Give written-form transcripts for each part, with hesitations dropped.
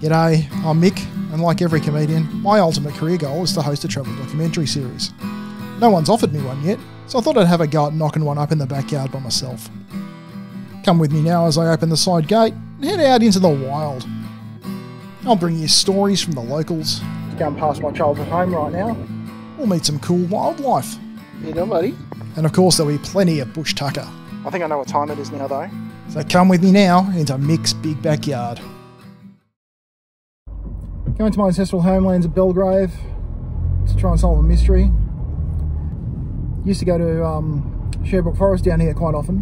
G'day, I'm Mick, and like every comedian, my ultimate career goal is to host a travel documentary series. No one's offered me one yet, so I thought I'd have a go at knocking one up in the backyard by myself. Come with me now as I open the side gate and head out into the wild. I'll bring you stories from the locals. Just going past my childhood home right now. We'll meet some cool wildlife. You know, buddy. And of course there'll be plenty of bush tucker. I think I know what time it is now though. So come with me now into Mick's big backyard. Going to my ancestral homelands at Belgrave to try and solve a mystery. Used to go to Sherbrooke Forest down here quite often.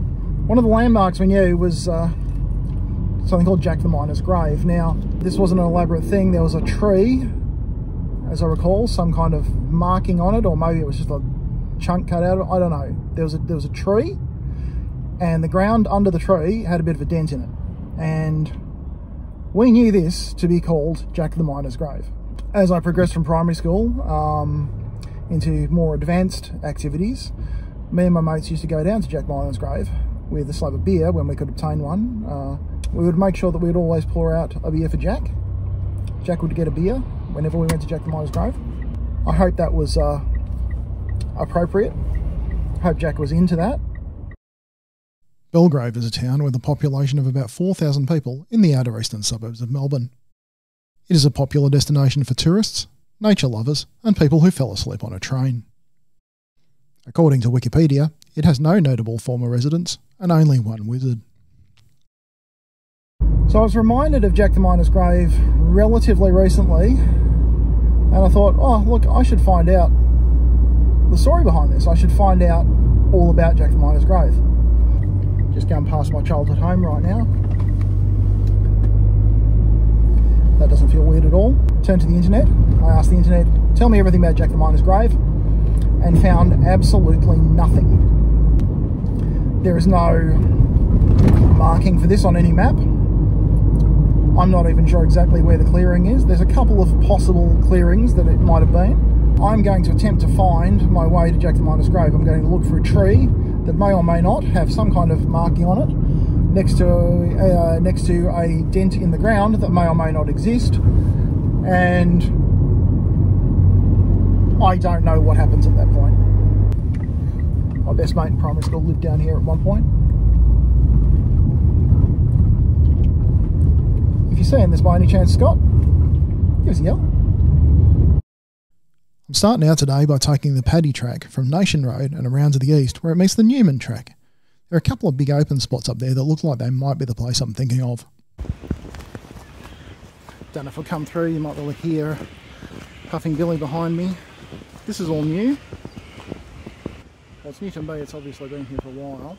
One of the landmarks we knew was something called Jack the Miner's grave. Now, this wasn't an elaborate thing. There was a tree, as I recall, some kind of marking on it, or maybe it was just a chunk cut out of it. I don't know. There was a tree, and the ground under the tree had a bit of a dent in it. And we knew this to be called Jack the Miner's grave. As I progressed from primary school into more advanced activities, me and my mates used to go down to Jack Miner's grave with a slab of beer when we could obtain one. We would make sure that we'd always pour out a beer for Jack. Jack would get a beer whenever we went to Jack the Miner's grave. I hope that was appropriate. I hope Jack was into that. Belgrave is a town with a population of about 4,000 people in the outer eastern suburbs of Melbourne. It is a popular destination for tourists, nature lovers, and people who fell asleep on a train. According to Wikipedia, it has no notable former residents and only one wizard. So I was reminded of Jack the Miner's grave relatively recently, and I thought, oh look, I should find out the story behind this. I should find out all about Jack the Miner's grave. Just going past my childhood home right now. That doesn't feel weird at all. Turned to the internet. I asked the internet, tell me everything about Jack the Miner's grave, and found absolutely nothing. There is no marking for this on any map. I'm not even sure exactly where the clearing is. There's a couple of possible clearings that it might have been. I'm going to attempt to find my way to Jack the Miner's grave. I'm going to look for a tree that may or may not have some kind of marking on it next to a dent in the ground that may or may not exist, and I don't know what happens at that point. My best mate in primary school lived down here at one point. If you're seeing this by any chance, Scott, give us a yell. I'm starting out today by taking the Paddy track from Nation Road and around to the east where it meets the Newman track. There are a couple of big open spots up there that look like they might be the place I'm thinking of. Don't know if I'll come through, you might be able to hear Puffing Billy behind me. This is all new. Well, it's new to me, it's obviously been here for a while.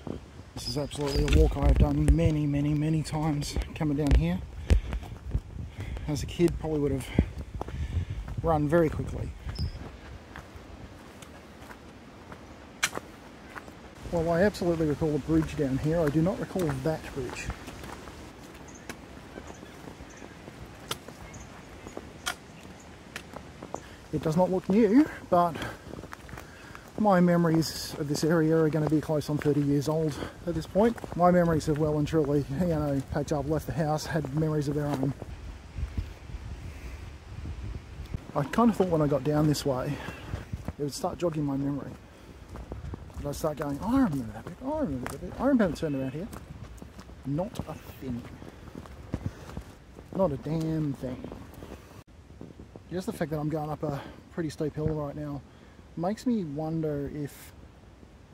This is absolutely a walk I have done many times coming down here. As a kid, probably would have run very quickly. Well, I absolutely recall a bridge down here. I do not recall that bridge. It does not look new, but my memories of this area are going to be close on 30 years old at this point. My memories have well and truly, packed up, left the house, had memories of their own. I kind of thought when I got down this way, it would start jogging my memory. I start going, oh, I remember that bit, oh, I remember that bit, I remember turning around here. Not a thing. Not a damn thing. Just the fact that I'm going up a pretty steep hill right now makes me wonder if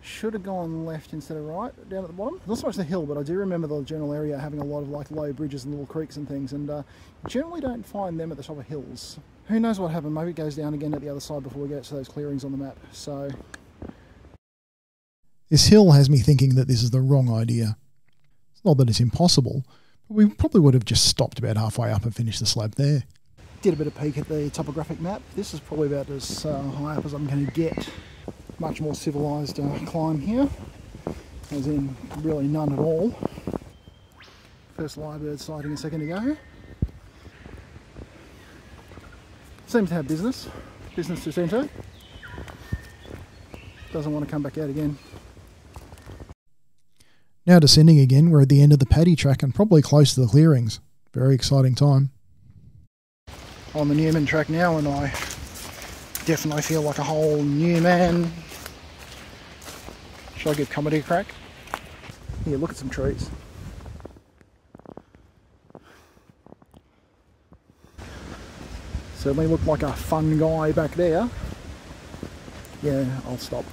I should have gone left instead of right down at the bottom. Not so much the hill, but I do remember the general area having a lot of like low bridges and little creeks and things, and generally don't find them at the top of hills. Who knows what happened? Maybe it goes down again at the other side before we get to those clearings on the map. So this hill has me thinking that this is the wrong idea. It's not that it's impossible, but we probably would have just stopped about halfway up and finished the slab there. Did a bit of peek at the topographic map. This is probably about as high up as I'm going to get. Much more civilised climb here, as in really none at all. First lyrebird sighting a second ago. Seems to have business to tend to. Doesn't want to come back out again. Now descending again, we're at the end of the paddy track and probably close to the clearings. Very exciting time. on the Newman track now, and I definitely feel like a whole new man. Should I give comedy a crack? Here, look at some trees. Certainly looked like a fun guy back there. Yeah, I'll stop.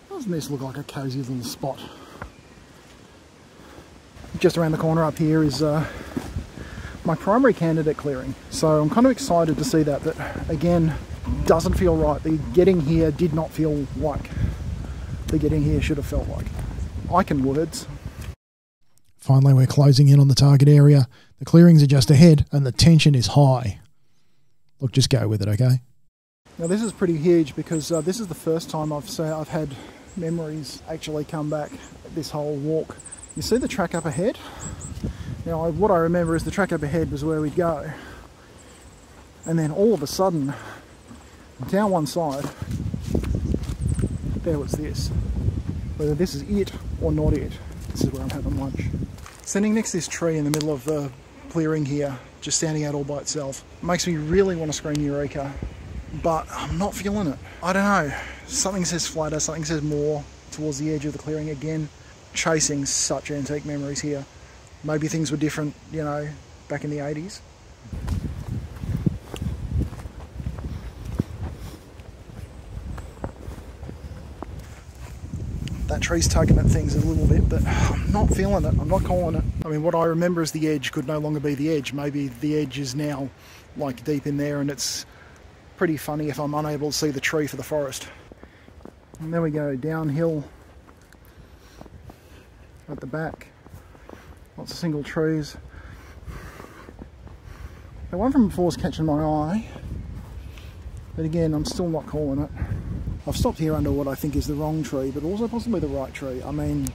Doesn't this look like a cosy little spot? Just around the corner up here is my primary candidate clearing. So I'm kind of excited to see that, but again, doesn't feel right. The getting here did not feel like the getting here should have felt like. I can words. Finally, we're closing in on the target area. The clearings are just ahead and the tension is high. Look, just go with it, okay? Now this is pretty huge because this is the first time I've had memories actually come back this whole walk. You see the track up ahead? Now what I remember is the track up ahead was where we'd go. And then all of a sudden, down one side, there was this. Whether this is it or not it, this is where I'm having lunch. Standing next to this tree in the middle of the clearing here, just standing out all by itself, makes me really want to scream Eureka, but I'm not feeling it. I don't know, something says flatter, something says more towards the edge of the clearing. Again, chasing such antique memories here. Maybe things were different, you know, back in the 80s. That tree's tugging at things a little bit, but I'm not feeling it. I'm not calling it. I mean, what I remember as the edge could no longer be the edge. Maybe the edge is now like deep in there, and it's pretty funny if I'm unable to see the tree for the forest. And there we go, downhill at the back. Lots of single trees. The one from before is catching my eye, but again, I'm still not calling it. I've stopped here under what I think is the wrong tree, but also possibly the right tree. I mean,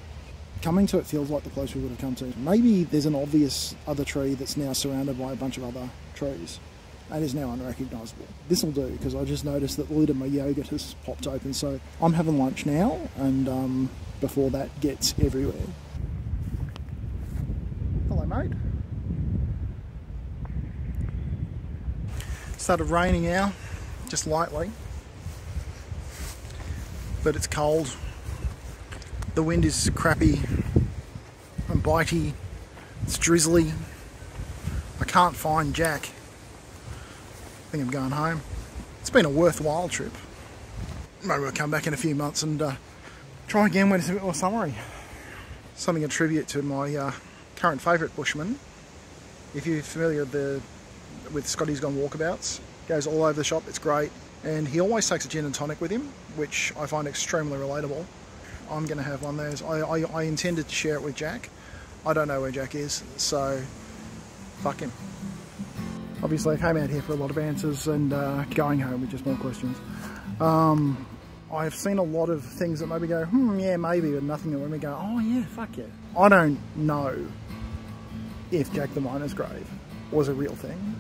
coming to it feels like the place we would have come to. Maybe there's an obvious other tree that's now surrounded by a bunch of other trees and is now unrecognisable. This will do, because I just noticed that the lid of my yogurt has popped open. So I'm having lunch now, and before that gets everywhere. Hello, mate. Started raining now, just lightly. But it's cold, the wind is crappy and bitey, it's drizzly. I can't find Jack. I think I'm going home. It's been a worthwhile trip. Maybe we'll come back in a few months and try again when it's a bit more summery. Something a tribute to my current favourite bushman. If you're familiar with Scotty's Gone Walkabouts, goes all over the shop, it's great. And he always takes a gin and tonic with him, which I find extremely relatable. I'm going to have one of those. I intended to share it with Jack. I don't know where Jack is, so fuck him. Obviously I came out here for a lot of answers and going home with just more questions. I've seen a lot of things that maybe go, yeah, maybe, but nothing that when we go, oh yeah, fuck yeah. I don't know if Jack the Miner's grave was a real thing,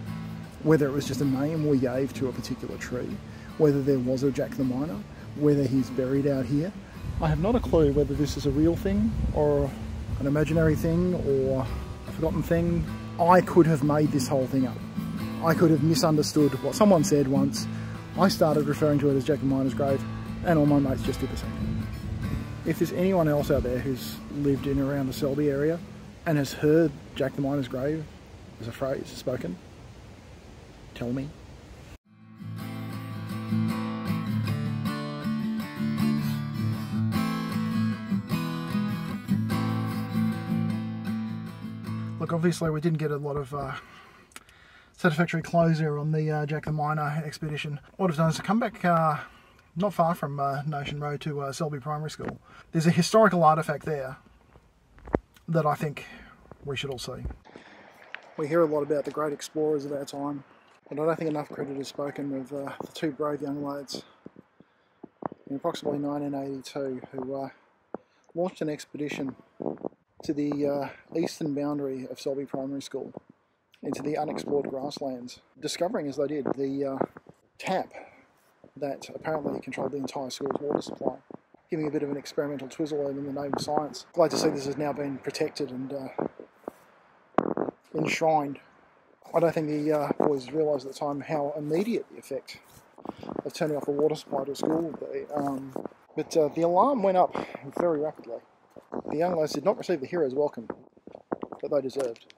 whether it was just a name we gave to a particular tree, whether there was a Jack the Miner, whether he's buried out here. I have not a clue whether this is a real thing or an imaginary thing or a forgotten thing. I could have made this whole thing up. I could have misunderstood what someone said once. I started referring to it as Jack the Miner's grave, and all my mates just did the same. If there's anyone else out there who's lived in around the Selby area and has heard Jack the Miner's grave as a phrase spoken, tell me. Look, obviously we didn't get a lot of satisfactory closure on the Jack the Miner expedition. What I've done is to come back not far from Notion Road to Selby Primary School. There's a historical artefact there that I think we should all see. We hear a lot about the great explorers of our time, but I don't think enough credit is spoken of the two brave young lads in approximately 1982 who launched an expedition to the eastern boundary of Selby Primary School, into the unexplored grasslands, discovering as they did the tap that apparently controlled the entire school's water supply, giving a bit of an experimental twizzle in the name of science. Glad to see this has now been protected and enshrined. I don't think the boys realised at the time how immediate the effect of turning off the water supply to a school would be. But the alarm went up very rapidly. The young lads did not receive the hero's welcome that they deserved.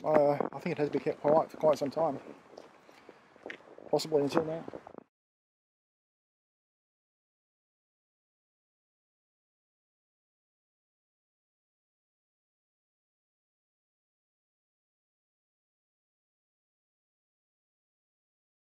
I think it has been kept quiet for quite some time, possibly until now.